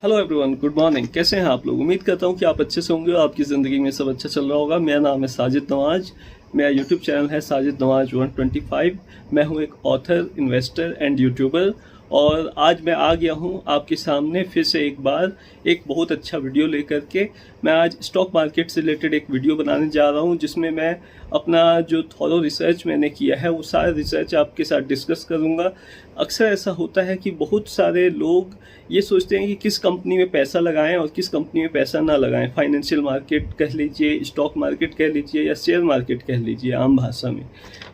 Hello everyone, good morning. कैसे हैं आप लोग? उम्मीद करता हूं कि आप अच्छे से होंगे और आपकी ज़िंदगी में सब अच्छा चल रहा होगा। मेरा नाम है साजिद नवाज। मेरा यूट्यूब चैनल है साजिद नवाज 125। मैं हूं एक ऑथर, इन्वेस्टर एंड यूट्यूबर। और आज मैं आ गया हूं आपके सामने फिर से एक बार एक बहुत अच्छा वीडियो लेकर के। मैं आज स्टॉक मार्केट से रिलेटेड एक वीडियो बनाने जा रहा हूं, जिसमें मैं अपना जो थॉरो रिसर्च मैंने किया है वो सारा रिसर्च आपके साथ डिस्कस करूंगा। अक्सर ऐसा होता है कि बहुत सारे लोग ये सोचते हैं कि किस कंपनी में पैसा लगाएं और किस कंपनी में पैसा ना लगाएं। फाइनेंशियल मार्केट कह लीजिए, स्टॉक मार्केट कह लीजिए या शेयर मार्केट कह लीजिए आम भाषा में।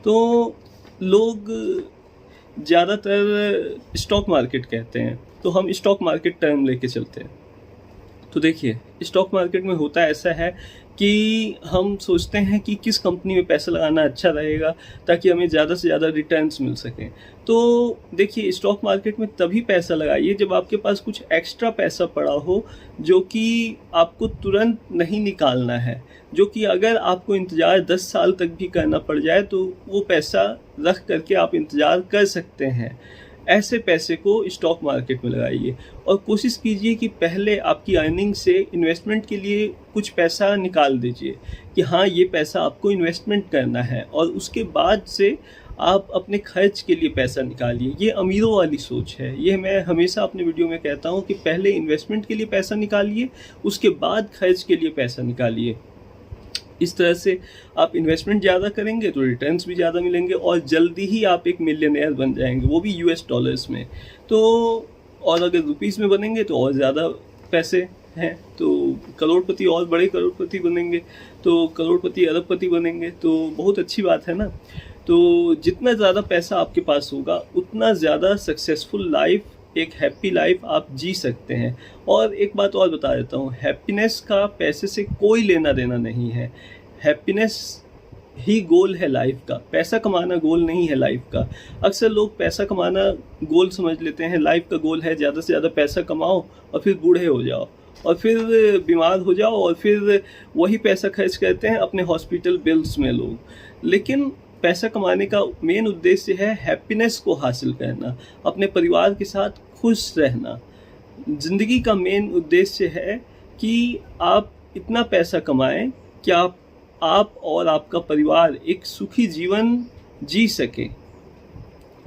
तो लोग ज़्यादातर स्टॉक मार्केट कहते हैं, तो हम स्टॉक मार्केट टर्म लेके चलते हैं। तो देखिए, स्टॉक मार्केट में होता ऐसा है कि हम सोचते हैं कि किस कंपनी में पैसा लगाना अच्छा रहेगा ताकि हमें ज़्यादा से ज़्यादा रिटर्न्स मिल सकें। तो देखिए, स्टॉक मार्केट में तभी पैसा लगाइए जब आपके पास कुछ एक्स्ट्रा पैसा पड़ा हो, जो कि आपको तुरंत नहीं निकालना है, जो कि अगर आपको इंतज़ार 10 साल तक भी करना पड़ जाए तो वो पैसा रख करके आप इंतज़ार कर सकते हैं। ऐसे पैसे को स्टॉक मार्केट में लगाइए और कोशिश कीजिए कि पहले आपकी अर्निंग से इन्वेस्टमेंट के लिए कुछ पैसा निकाल दीजिए कि हाँ, ये पैसा आपको इन्वेस्टमेंट करना है, और उसके बाद से आप अपने खर्च के लिए पैसा निकालिए। ये अमीरों वाली सोच है। ये मैं हमेशा अपने वीडियो में कहता हूँ कि पहले इन्वेस्टमेंट के लिए पैसा निकालिए, उसके बाद खर्च के लिए पैसा निकालिए। इस तरह से आप इन्वेस्टमेंट ज़्यादा करेंगे तो रिटर्न्स भी ज़्यादा मिलेंगे और जल्दी ही आप एक मिलियनेयर बन जाएंगे, वो भी यूएस डॉलर्स में। तो और अगर रुपीस में बनेंगे तो और ज़्यादा पैसे हैं, तो करोड़पति और बड़े करोड़पति बनेंगे, तो करोड़पति अरबपति बनेंगे, तो बहुत अच्छी बात है ना। तो जितना ज़्यादा पैसा आपके पास होगा उतना ज़्यादा सक्सेसफुल लाइफ, एक हैप्पी लाइफ आप जी सकते हैं। और एक बात और बता देता हूँ, हैप्पीनेस का पैसे से कोई लेना देना नहीं है। हैप्पीनेस ही गोल है लाइफ का, पैसा कमाना गोल नहीं है लाइफ का। अक्सर लोग पैसा कमाना गोल समझ लेते हैं। लाइफ का गोल है ज़्यादा से ज़्यादा पैसा कमाओ और फिर बूढ़े हो जाओ और फिर बीमार हो जाओ और फिर वही पैसा खर्च करते हैं अपने हॉस्पिटल बिल्स में लोग। लेकिन पैसा कमाने का मेन उद्देश्य है हैप्पीनेस को हासिल करना, अपने परिवार के साथ खुश रहना। ज़िंदगी का मेन उद्देश्य है कि आप इतना पैसा कमाएं कि आप और आपका परिवार एक सुखी जीवन जी सकें।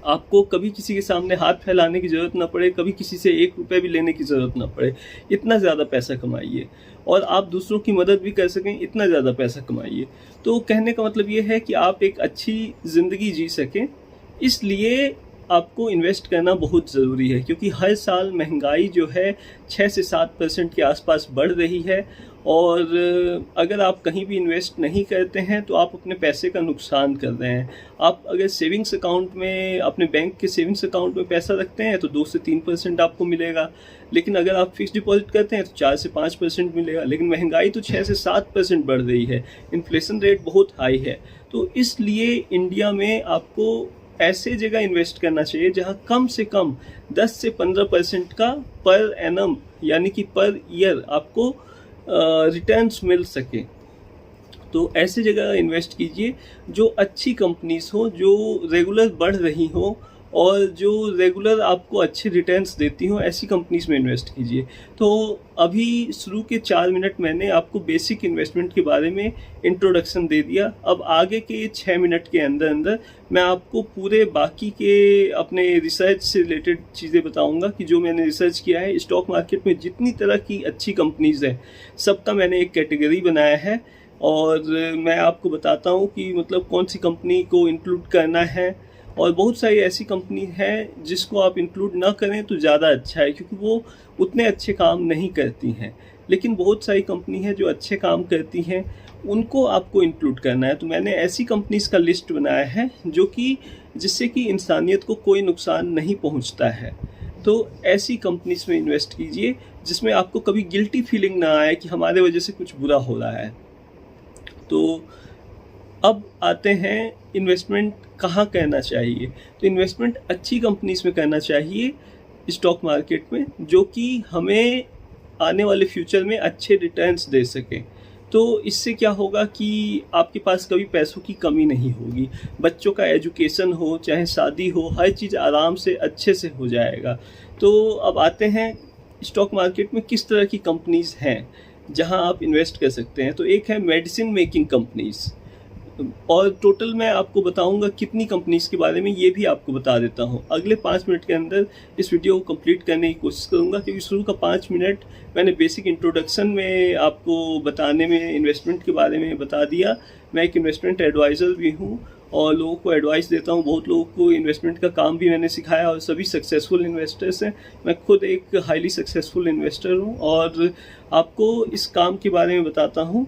आपको कभी किसी के सामने हाथ फैलाने की ज़रूरत ना पड़े, कभी किसी से 1 रुपये भी लेने की ज़रूरत ना पड़े। इतना ज़्यादा पैसा कमाइए और आप दूसरों की मदद भी कर सकें, इतना ज़्यादा पैसा कमाइए। तो कहने का मतलब ये है कि आप एक अच्छी ज़िंदगी जी सकें, इसलिए आपको इन्वेस्ट करना बहुत ज़रूरी है। क्योंकि हर साल महंगाई जो है 6 से 7% के आसपास बढ़ रही है, और अगर आप कहीं भी इन्वेस्ट नहीं करते हैं तो आप अपने पैसे का नुकसान कर रहे हैं। आप अगर सेविंग्स अकाउंट में, अपने बैंक के सेविंग्स अकाउंट में पैसा रखते हैं तो 2 से 3% आपको मिलेगा, लेकिन अगर आप फिक्स डिपॉजिट करते हैं तो 4 से 5% मिलेगा। लेकिन महंगाई तो 6 से 7% बढ़ रही है, इन्फ्लेशन रेट बहुत हाई है। तो इसलिए इंडिया में आपको ऐसे जगह इन्वेस्ट करना चाहिए जहां कम से कम 10 से 15% का पर एनम यानी कि पर ईयर आपको रिटर्न्स मिल सके। तो ऐसे जगह इन्वेस्ट कीजिए जो अच्छी कंपनीज हो, जो रेगुलर बढ़ रही हो और जो रेगुलर आपको अच्छे रिटर्न्स देती हो, ऐसी कंपनीज में इन्वेस्ट कीजिए। तो अभी शुरू के 4 मिनट मैंने आपको बेसिक इन्वेस्टमेंट के बारे में इंट्रोडक्शन दे दिया। अब आगे के 6 मिनट के अंदर अंदर मैं आपको पूरे बाकी के अपने रिसर्च से रिलेटेड चीज़ें बताऊंगा कि जो मैंने रिसर्च किया है। स्टॉक मार्केट में जितनी तरह की अच्छी कंपनीज हैं, सबका मैंने एक कैटेगरी बनाया है और मैं आपको बताता हूँ कि मतलब कौन सी कंपनी को इंक्लूड करना है। और बहुत सारी ऐसी कंपनी हैं जिसको आप इंक्लूड ना करें तो ज़्यादा अच्छा है, क्योंकि वो उतने अच्छे काम नहीं करती हैं। लेकिन बहुत सारी कंपनी हैं जो अच्छे काम करती हैं, उनको आपको इंक्लूड करना है। तो मैंने ऐसी कंपनीज का लिस्ट बनाया है जो कि जिससे कि इंसानियत को कोई नुकसान नहीं पहुंचता है। तो ऐसी कंपनीज में इन्वेस्ट कीजिए जिसमें आपको कभी गिल्टी फीलिंग ना आए कि हमारे वजह से कुछ बुरा हो रहा है। तो अब आते हैं इन्वेस्टमेंट कहाँ करना चाहिए। तो इन्वेस्टमेंट अच्छी कंपनीज में करना चाहिए स्टॉक मार्केट में, जो कि हमें आने वाले फ्यूचर में अच्छे रिटर्न्स दे सकें। तो इससे क्या होगा कि आपके पास कभी पैसों की कमी नहीं होगी। बच्चों का एजुकेशन हो, चाहे शादी हो, हर चीज़ आराम से अच्छे से हो जाएगा। तो अब आते हैं स्टॉक मार्केट में किस तरह की कंपनीज हैं जहां आप इन्वेस्ट कर सकते हैं। तो एक है मेडिसिन मेकिंग कंपनीज, और टोटल मैं आपको बताऊंगा कितनी कंपनीज के बारे में, ये भी आपको बता देता हूँ। अगले 5 मिनट के अंदर इस वीडियो को कंप्लीट करने की कोशिश करूँगा, क्योंकि शुरू का 5 मिनट मैंने बेसिक इंट्रोडक्शन में आपको बताने में इन्वेस्टमेंट के बारे में बता दिया। मैं एक इन्वेस्टमेंट एडवाइज़र भी हूँ और लोगों को एडवाइस देता हूँ, बहुत लोगों को इन्वेस्टमेंट का काम भी मैंने सिखाया और सभी सक्सेसफुल इन्वेस्टर्स हैं। मैं खुद एक हाईली सक्सेसफुल इन्वेस्टर हूँ और आपको इस काम के बारे में बताता हूँ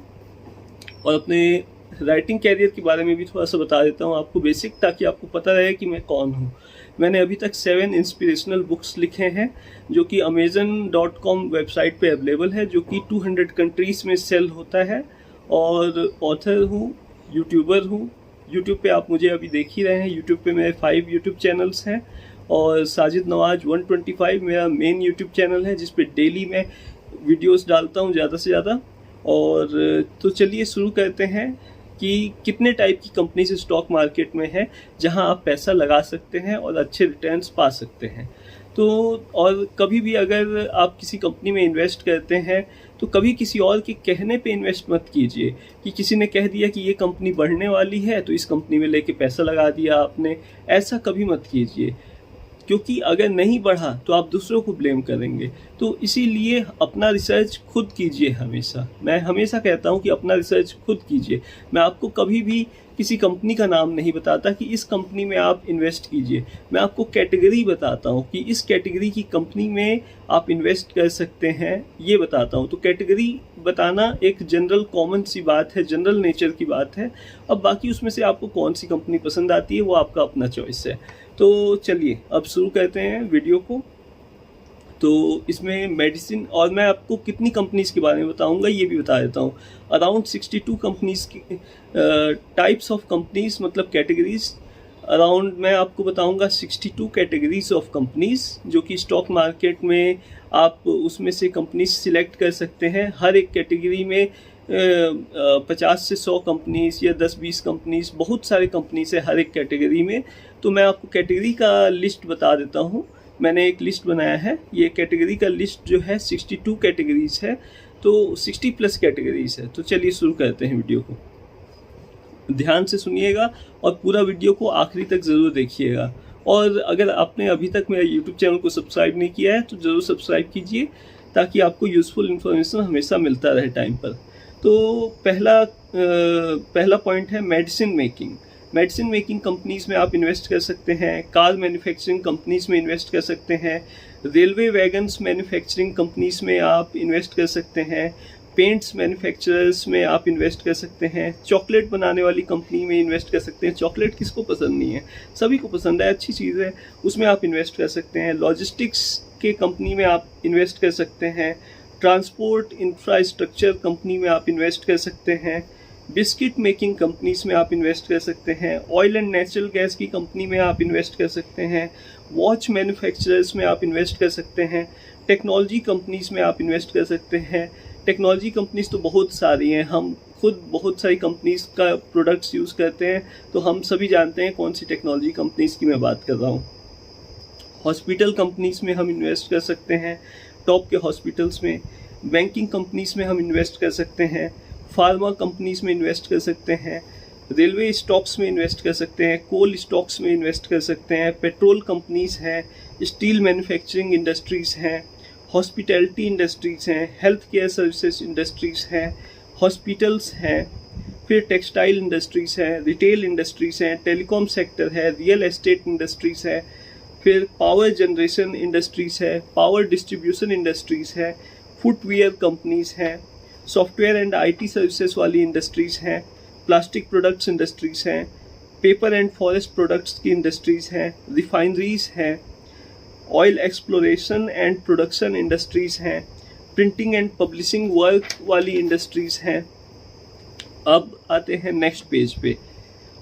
और अपने राइटिंग कैरियर के बारे में भी थोड़ा सा बता देता हूँ आपको बेसिक, ताकि आपको पता रहे कि मैं कौन हूँ। मैंने अभी तक 7 इंस्पिरेशनल बुक्स लिखे हैं जो कि amazon.com वेबसाइट पे अवेलेबल है, जो कि 200 कंट्रीज़ में सेल होता है। और ऑथर हूँ, यूट्यूबर हूँ। यूट्यूब पे आप मुझे अभी देख ही रहे हैं। यूट्यूब पे मेरे 5 यूट्यूब चैनल्स हैं और साजिद नवाज 125 मेरा मेन यूट्यूब चैनल है, जिस पे डेली मैं वीडियोस डालता हूँ ज़्यादा से ज़्यादा। और तो चलिए शुरू करते हैं कि कितने टाइप की कंपनीज स्टॉक मार्केट में है जहां आप पैसा लगा सकते हैं और अच्छे रिटर्न्स पा सकते हैं। तो और कभी भी अगर आप किसी कंपनी में इन्वेस्ट करते हैं तो कभी किसी और के कहने पे इन्वेस्ट मत कीजिए कि किसी ने कह दिया कि ये कंपनी बढ़ने वाली है तो इस कंपनी में लेके पैसा लगा दिया आपने, ऐसा कभी मत कीजिए, क्योंकि अगर नहीं बढ़ा तो आप दूसरों को ब्लेम करेंगे। तो इसीलिए अपना रिसर्च खुद कीजिए हमेशा। मैं हमेशा कहता हूं कि अपना रिसर्च खुद कीजिए। मैं आपको कभी भी किसी कंपनी का नाम नहीं बताता कि इस कंपनी में आप इन्वेस्ट कीजिए। मैं आपको कैटेगरी बताता हूं कि इस कैटेगरी की कंपनी में आप इन्वेस्ट कर सकते हैं, ये बताता हूं। तो कैटेगरी बताना एक जनरल कॉमन सी बात है, जनरल नेचर की बात है। अब बाकी उसमें से आपको कौन सी कंपनी पसंद आती है वो आपका अपना चॉइस है। तो चलिए अब शुरू करते हैं वीडियो को। तो इसमें मेडिसिन, और मैं आपको कितनी कंपनीज के बारे में बताऊंगा ये भी बता देता हूँ। अराउंड 62 कंपनीज की टाइप्स ऑफ कंपनीज, मतलब कैटेगरीज। अराउंड मैं आपको बताऊंगा 62 कैटेगरीज ऑफ कंपनीज जो कि स्टॉक मार्केट में आप उसमें से कंपनीज सिलेक्ट कर सकते हैं। हर एक कैटेगरी में 50 से 100 कंपनीज या 10-20 कंपनीज, बहुत सारे कंपनीज है हर एक कैटेगरी में। तो मैं आपको कैटेगरी का लिस्ट बता देता हूँ। मैंने एक लिस्ट बनाया है। ये कैटेगरी का लिस्ट जो है 62 कैटेगरीज है, तो 60+ कैटेगरीज है। तो चलिए शुरू करते हैं वीडियो को। ध्यान से सुनिएगा और पूरा वीडियो को आखिरी तक ज़रूर देखिएगा। और अगर आपने अभी तक मेरा यूट्यूब चैनल को सब्सक्राइब नहीं किया है तो ज़रूर सब्सक्राइब कीजिए, ताकि आपको यूज़फुल इन्फॉर्मेशन हमेशा मिलता रहे टाइम पर। तो पहला पॉइंट है medicine making. Medicine making companies में आप इन्वेस्ट कर सकते हैं। कार मैन्युफैक्चरिंग कंपनीज में इन्वेस्ट कर सकते हैं। रेलवे वैगन्स मैन्युफैक्चरिंग कंपनीज में आप इन्वेस्ट कर सकते हैं। पेंट्स मैन्युफैक्चरर्स में आप इन्वेस्ट कर सकते हैं। चॉकलेट बनाने वाली कंपनी में इन्वेस्ट कर सकते हैं। चॉकलेट किसको पसंद नहीं है, सभी को पसंद है, अच्छी चीज़ है, उसमें आप इन्वेस्ट कर सकते हैं। लॉजिस्टिक्स के कंपनी में आप इन्वेस्ट कर सकते हैं। ट्रांसपोर्ट इंफ्रास्ट्रक्चर कंपनी में आप इन्वेस्ट कर सकते हैं। बिस्किट मेकिंग कंपनीज में आप इन्वेस्ट कर सकते हैं। ऑयल एंड नेचुरल गैस की कंपनी में आप इन्वेस्ट कर सकते हैं। वॉच मैन्युफैक्चरर्स में आप इन्वेस्ट कर सकते हैं। टेक्नोलॉजी कंपनीज में आप इन्वेस्ट कर सकते हैं। टेक्नोलॉजी कंपनीज तो बहुत सारी हैं, हम खुद बहुत सारी कंपनीज का प्रोडक्ट्स यूज़ करते हैं, तो हम सभी जानते हैं कौन सी टेक्नोलॉजी कंपनीज की मैं बात कर रहा हूँ। हॉस्पिटल कंपनीज में हम इन्वेस्ट कर सकते हैं, टॉप के हॉस्पिटल्स में। बैंकिंग कंपनीज में हम इन्वेस्ट कर सकते हैं। फार्मा कंपनीज में इन्वेस्ट कर सकते हैं। रेलवे स्टॉक्स में इन्वेस्ट कर सकते हैं। कोल स्टॉक्स में इन्वेस्ट कर सकते हैं। पेट्रोल कंपनीज हैं। स्टील मैन्युफैक्चरिंग इंडस्ट्रीज़ हैं। हॉस्पिटैलिटी इंडस्ट्रीज़ हैं। हेल्थ केयर सर्विसेज इंडस्ट्रीज़ हैं। हॉस्पिटल्स हैं। फिर टेक्सटाइल इंडस्ट्रीज़ हैं। रिटेल इंडस्ट्रीज़ हैं। टेलीकॉम सेक्टर है। रियल एस्टेट इंडस्ट्रीज़ है। फिर पावर जनरेशन इंडस्ट्रीज़ है। पावर डिस्ट्रीब्यूशन इंडस्ट्रीज़ है। फुटवियर कंपनीज हैं। सॉफ्टवेयर एंड आईटी सर्विसेज वाली इंडस्ट्रीज़ हैं। प्लास्टिक प्रोडक्ट्स इंडस्ट्रीज़ हैं। पेपर एंड फॉरेस्ट प्रोडक्ट्स की इंडस्ट्रीज़ हैं। रिफाइनरीज़ हैं। Oil exploration and production industries हैं। प्रिंटिंग एंड पब्लिशिंग वर्क वाली इंडस्ट्रीज़ हैं। अब आते हैं नेक्स्ट पेज पे।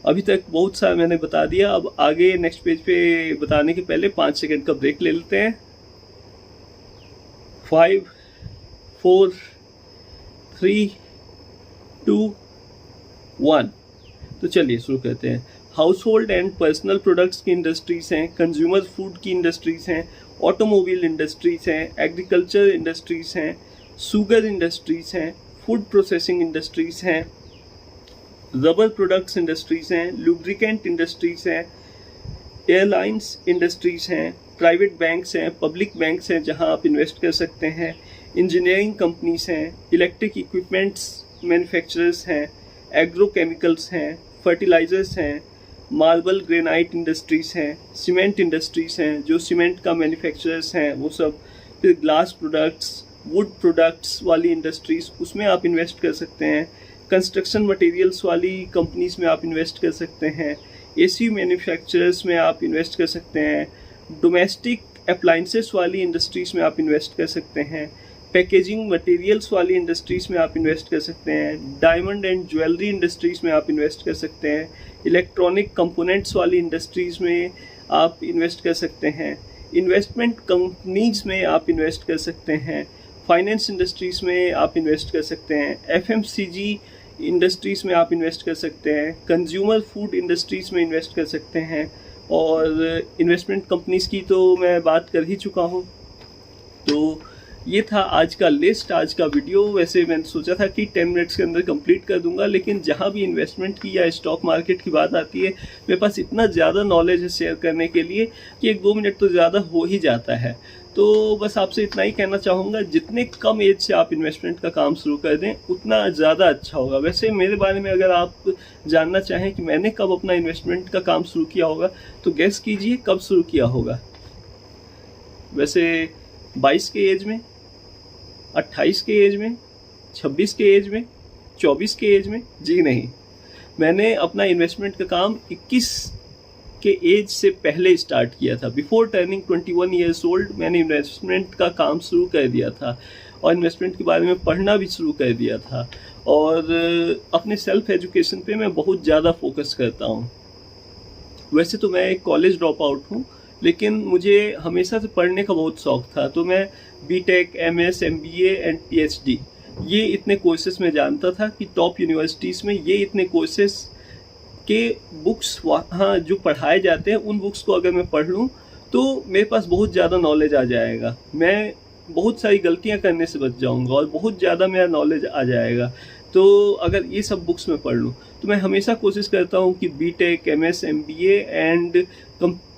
अभी तक बहुत सारा मैंने बता दिया, अब आगे नेक्स्ट पेज पे बताने के पहले 5 सेकंड का ब्रेक ले लेते हैं। 5, 4, 3, 2, 1। तो चलिए शुरू करते हैं। House hold and personal products की इंडस्ट्रीज़ हैं। कंज्यूमर फूड की इंडस्ट्रीज़ हैं। ऑटोमोबाइल इंडस्ट्रीज़ हैं, एग्रीकल्चर इंडस्ट्रीज़ हैं, शुगर इंडस्ट्रीज़ हैं, फूड प्रोसेसिंग इंडस्ट्रीज़ हैं, रबर प्रोडक्ट्स इंडस्ट्रीज़ हैं, लुब्रिकेंट इंडस्ट्रीज़ हैं, एयरलाइंस इंडस्ट्रीज़ हैं, प्राइवेट बैंक्स हैं, पब्लिक बैंक्स हैं जहां आप इन्वेस्ट कर सकते हैं, इंजीनियरिंग कंपनीज हैं, इलेक्ट्रिक इक्विपमेंट्स मैन्युफैक्चरर्स हैं, एग्रोकेमिकल्स हैं, फर्टिलाइजर्स हैं, मार्बल ग्रेनाइट इंडस्ट्रीज़ हैं, सीमेंट इंडस्ट्रीज़ हैं जो सीमेंट का मैन्युफैक्चरर्स हैं वो सब, फिर ग्लास प्रोडक्ट्स, वुड प्रोडक्ट्स वाली इंडस्ट्रीज़ उसमें आप इन्वेस्ट कर सकते हैं, कंस्ट्रक्शन मटेरियल्स वाली कंपनीज में आप इन्वेस्ट कर सकते हैं, एसी मैन्युफैक्चरर्स में आप इन्वेस्ट कर सकते हैं, डोमेस्टिक अप्लाइंसेस वाली इंडस्ट्रीज़ में आप इन्वेस्ट कर सकते हैं, पैकेजिंग मटेरियल्स वाली इंडस्ट्रीज़ में आप इन्वेस्ट कर सकते हैं, डायमंड एंड ज्वेलरी इंडस्ट्रीज़ में आप इन्वेस्ट कर सकते हैं, इलेक्ट्रॉनिक कंपोनेंट्स वाली इंडस्ट्रीज़ में आप इन्वेस्ट कर सकते हैं, इन्वेस्टमेंट कंपनीज में आप इन्वेस्ट कर सकते हैं, फाइनेंस इंडस्ट्रीज़ में आप इन्वेस्ट कर सकते हैं, एफएमसीजी इंडस्ट्रीज़ में आप इन्वेस्ट कर सकते हैं, कंज्यूमर फूड इंडस्ट्रीज़ में इन्वेस्ट कर सकते हैं, और इन्वेस्टमेंट कंपनीज़ की तो मैं बात कर ही चुका हूँ। तो ये था आज का लिस्ट, आज का वीडियो। वैसे मैंने सोचा था कि 10 मिनट्स के अंदर कंप्लीट कर दूंगा, लेकिन जहाँ भी इन्वेस्टमेंट की या स्टॉक मार्केट की बात आती है मेरे पास इतना ज़्यादा नॉलेज है शेयर करने के लिए कि 1-2 मिनट तो ज़्यादा हो ही जाता है। तो बस आपसे इतना ही कहना चाहूँगा, जितने कम एज से आप इन्वेस्टमेंट का काम शुरू कर दें उतना ज़्यादा अच्छा होगा। वैसे मेरे बारे में अगर आप जानना चाहें कि मैंने कब अपना इन्वेस्टमेंट का काम शुरू किया होगा तो गेस कीजिए कब शुरू किया होगा। वैसे 22 के एज में, 28 के एज में, 26 के एज में, 24 के एज में? जी नहीं, मैंने अपना इन्वेस्टमेंट का काम 21 के एज से पहले स्टार्ट किया था। बिफोर टर्निंग 21 ईयर्स ओल्ड मैंने इन्वेस्टमेंट का काम शुरू कर दिया था और इन्वेस्टमेंट के बारे में पढ़ना भी शुरू कर दिया था। और अपने सेल्फ एजुकेशन पे मैं बहुत ज़्यादा फोकस करता हूँ। वैसे तो मैं एक कॉलेज ड्रॉप आउट हूँ, लेकिन मुझे हमेशा से पढ़ने का बहुत शौक था। तो मैं BTech, MS, MBA and PhD ये इतने कोर्सेज में जानता था कि टॉप यूनिवर्सिटीज़ में ये इतने कोर्सेज के बुक्स वहाँ जो पढ़ाए जाते हैं उन बुक्स को अगर मैं पढ़ लूँ तो मेरे पास बहुत ज़्यादा नॉलेज आ जाएगा। मैं बहुत सारी गलतियाँ करने से बच जाऊँगा और बहुत ज़्यादा मेरा नॉलेज आ जाएगा। तो अगर ये सब बुक्स में पढ़ लूँ तो मैं हमेशा कोशिश करता हूँ कि बीटेक, एमएस, एमबीए एंड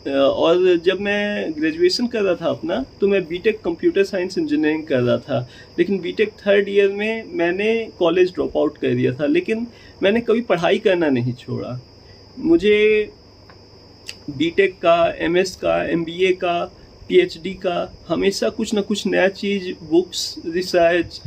और जब मैं ग्रेजुएशन कर रहा था अपना तो मैं बीटेक कंप्यूटर साइंस इंजीनियरिंग कर रहा था, लेकिन बीटेक 3rd ईयर में मैंने कॉलेज ड्रॉप आउट कर दिया था। लेकिन मैंने कभी पढ़ाई करना नहीं छोड़ा। मुझे बीटेक का, एमएस का, एमबीए का, पीएचडी का हमेशा कुछ ना कुछ नया चीज़, बुक्स, रिसर्च,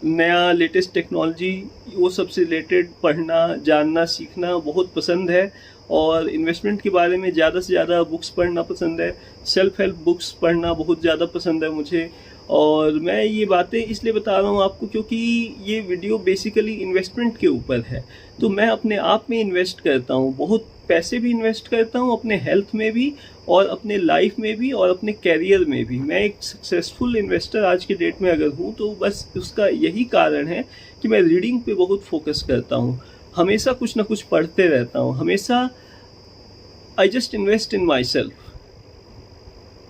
नया लेटेस्ट टेक्नोलॉजी वो सब से रिलेटेड पढ़ना, जानना, सीखना बहुत पसंद है। और इन्वेस्टमेंट के बारे में ज़्यादा से ज़्यादा बुक्स पढ़ना पसंद है। सेल्फ हेल्प बुक्स पढ़ना बहुत ज़्यादा पसंद है मुझे। और मैं ये बातें इसलिए बता रहा हूँ आपको क्योंकि ये वीडियो बेसिकली इन्वेस्टमेंट के ऊपर है। तो मैं अपने आप में इन्वेस्ट करता हूँ, बहुत पैसे भी इन्वेस्ट करता हूँ, अपने हेल्थ में भी और अपने लाइफ में भी और अपने कैरियर में भी। मैं एक सक्सेसफुल इन्वेस्टर आज के डेट में अगर हूँ तो बस उसका यही कारण है कि मैं रीडिंग पे बहुत फोकस करता हूँ, हमेशा कुछ ना कुछ पढ़ते रहता हूँ, हमेशा I just invest in my self.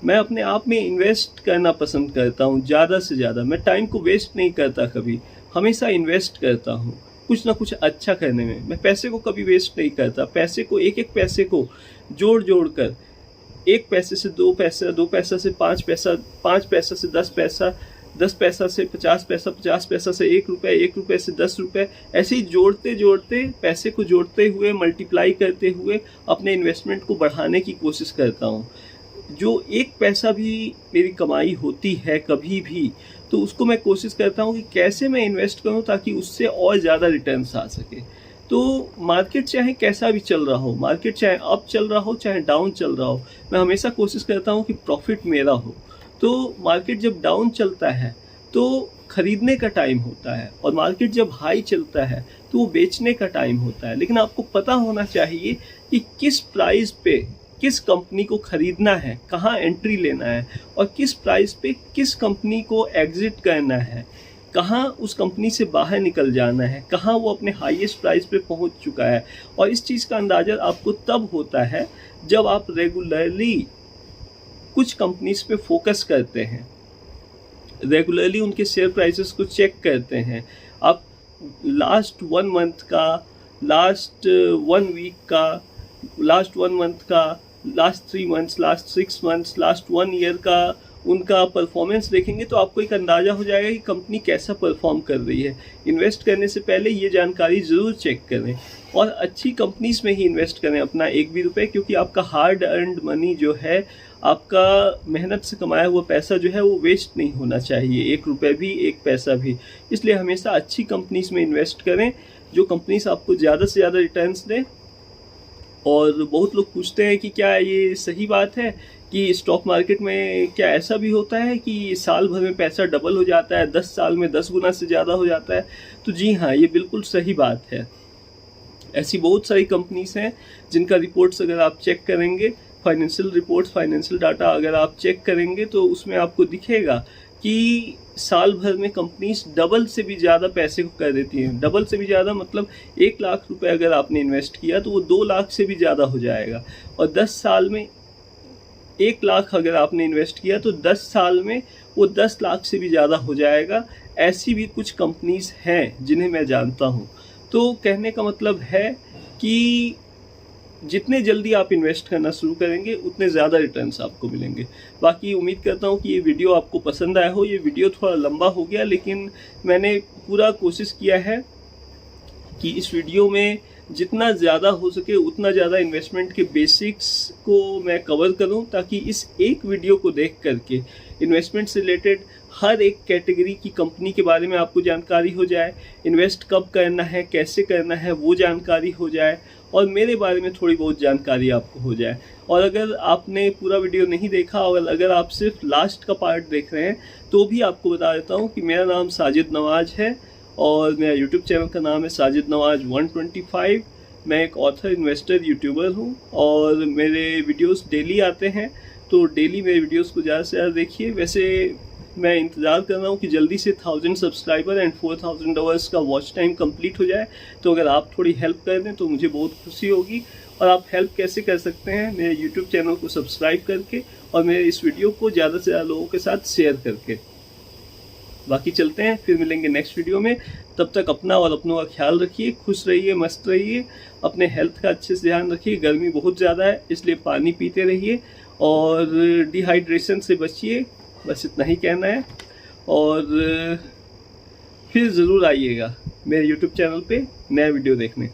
मैं अपने आप में इन्वेस्ट करना पसंद करता हूँ ज़्यादा से ज़्यादा। मैं टाइम को वेस्ट नहीं करता कभी, हमेशा इन्वेस्ट करता हूँ कुछ ना कुछ अच्छा करने में। मैं पैसे को कभी वेस्ट नहीं करता। पैसे को, एक एक पैसे को जोड़ जोड़ कर, 1 पैसे से 2 पैसा, 2 पैसा से 5 पैसा, 5 पैसा से 10 पैसा, 10 पैसा से 50 पैसा, 50 पैसा से 1 रुपये, 1 रुपये से 10 रुपये, ऐसे ही जोड़ते जोड़ते, पैसे को जोड़ते हुए, मल्टीप्लाई करते हुए अपने इन्वेस्टमेंट को बढ़ाने की कोशिश करता हूँ। जो 1 पैसा भी मेरी कमाई होती है कभी भी, तो उसको मैं कोशिश करता हूँ कि कैसे मैं इन्वेस्ट करूँ ताकि उससे और ज़्यादा रिटर्न्स आ सके। तो मार्केट चाहे कैसा भी चल रहा हो, मार्केट चाहे अप चल रहा हो चाहे डाउन चल रहा हो, मैं हमेशा कोशिश करता हूँ कि प्रॉफिट मेरा हो। तो मार्केट जब डाउन चलता है तो खरीदने का टाइम होता है, और मार्केट जब हाई चलता है तो वो बेचने का टाइम होता है। लेकिन आपको पता होना चाहिए कि किस प्राइस पे किस कंपनी को खरीदना है, कहाँ एंट्री लेना है, और किस प्राइस पे किस कंपनी को एग्जिट करना है, कहाँ उस कंपनी से बाहर निकल जाना है, कहाँ वो अपने हाईएस्ट प्राइस पे पहुंच चुका है। और इस चीज़ का अंदाज़ा आपको तब होता है जब आप रेगुलरली कुछ कंपनीज पे फोकस करते हैं, रेगुलरली उनके शेयर प्राइसेस को चेक करते हैं। आप लास्ट 1 मंथ का, लास्ट 1 वीक का, लास्ट 1 मंथ का, last 3 months, last 6 months, last 1 year का उनका परफॉर्मेंस देखेंगे तो आपको एक अंदाज़ा हो जाएगा कि कंपनी कैसा परफॉर्म कर रही है। इन्वेस्ट करने से पहले ये जानकारी ज़रूर चेक करें और अच्छी कंपनीज में ही इन्वेस्ट करें अपना एक भी रुपये, क्योंकि आपका हार्ड अर्नड मनी जो है, आपका मेहनत से कमाया हुआ पैसा जो है वो वेस्ट नहीं होना चाहिए, 1 रुपये भी, 1 पैसा भी। इसलिए हमेशा अच्छी कंपनीज में इन्वेस्ट करें, जो कंपनीज आपको ज़्यादा से ज़्यादा रिटर्न्स दें। और बहुत लोग पूछते हैं कि क्या ये सही बात है कि स्टॉक मार्केट में क्या ऐसा भी होता है कि साल भर में पैसा डबल हो जाता है, 10 साल में 10 गुना से ज़्यादा हो जाता है? तो जी हाँ, ये बिल्कुल सही बात है। ऐसी बहुत सारी कंपनीज हैं जिनका रिपोर्ट्स अगर आप चेक करेंगे, फाइनेंशियल रिपोर्ट्स, फाइनेंशियल डाटा अगर आप चेक करेंगे तो उसमें आपको दिखेगा कि साल भर में कंपनीज डबल से भी ज़्यादा पैसे को कर देती हैं। डबल से भी ज़्यादा मतलब 1 लाख रुपए अगर आपने इन्वेस्ट किया तो वो 2 लाख से भी ज़्यादा हो जाएगा। और 10 साल में 1 लाख अगर आपने इन्वेस्ट किया तो 10 साल में वो 10 लाख से भी ज़्यादा हो जाएगा। ऐसी भी कुछ कंपनीज हैं जिन्हें मैं जानता हूँ। तो कहने का मतलब है कि जितने जल्दी आप इन्वेस्ट करना शुरू करेंगे उतने ज़्यादा रिटर्न्स आपको मिलेंगे। बाकी उम्मीद करता हूँ कि ये वीडियो आपको पसंद आया हो। ये वीडियो थोड़ा लंबा हो गया, लेकिन मैंने पूरा कोशिश किया है कि इस वीडियो में जितना ज़्यादा हो सके उतना ज़्यादा इन्वेस्टमेंट के बेसिक्स को मैं कवर करूं, ताकि इस एक वीडियो को देख करके इन्वेस्टमेंट से रिलेटेड हर एक कैटेगरी की कंपनी के बारे में आपको जानकारी हो जाए, इन्वेस्ट कब करना है, कैसे करना है वो जानकारी हो जाए, और मेरे बारे में थोड़ी बहुत जानकारी आपको हो जाए। और अगर आपने पूरा वीडियो नहीं देखा और अगर आप सिर्फ लास्ट का पार्ट देख रहे हैं तो भी आपको बता देता हूँ कि मेरा नाम साजिद नवाज है और मेरा यूट्यूब चैनल का नाम है साजिद नवाज 125। मैं एक ऑथर, इन्वेस्टर, यूट्यूबर हूँ और मेरे वीडियोस डेली आते हैं, तो डेली मेरे वीडियोस को ज़्यादा से ज़्यादा देखिए। वैसे मैं इंतज़ार कर रहा हूँ कि जल्दी से 1000 सब्सक्राइबर एंड 4000 आवर्स का वॉच टाइम कंप्लीट हो जाए। तो अगर आप थोड़ी हेल्प कर दें तो मुझे बहुत खुशी होगी। और आप हेल्प कैसे कर सकते हैं? मेरे यूट्यूब चैनल को सब्सक्राइब करके और मेरे इस वीडियो को ज़्यादा से ज़्यादा लोगों के साथ शेयर करके। बाकी चलते हैं, फिर मिलेंगे नेक्स्ट वीडियो में। तब तक अपना और अपनों का ख्याल रखिए, खुश रहिए, मस्त रहिए, अपने हेल्थ का अच्छे से ध्यान रखिए। गर्मी बहुत ज़्यादा है इसलिए पानी पीते रहिए और डिहाइड्रेशन से बचिए। बस इतना ही कहना है। और फिर ज़रूर आइएगा मेरे यूट्यूब चैनल पे नया वीडियो देखने।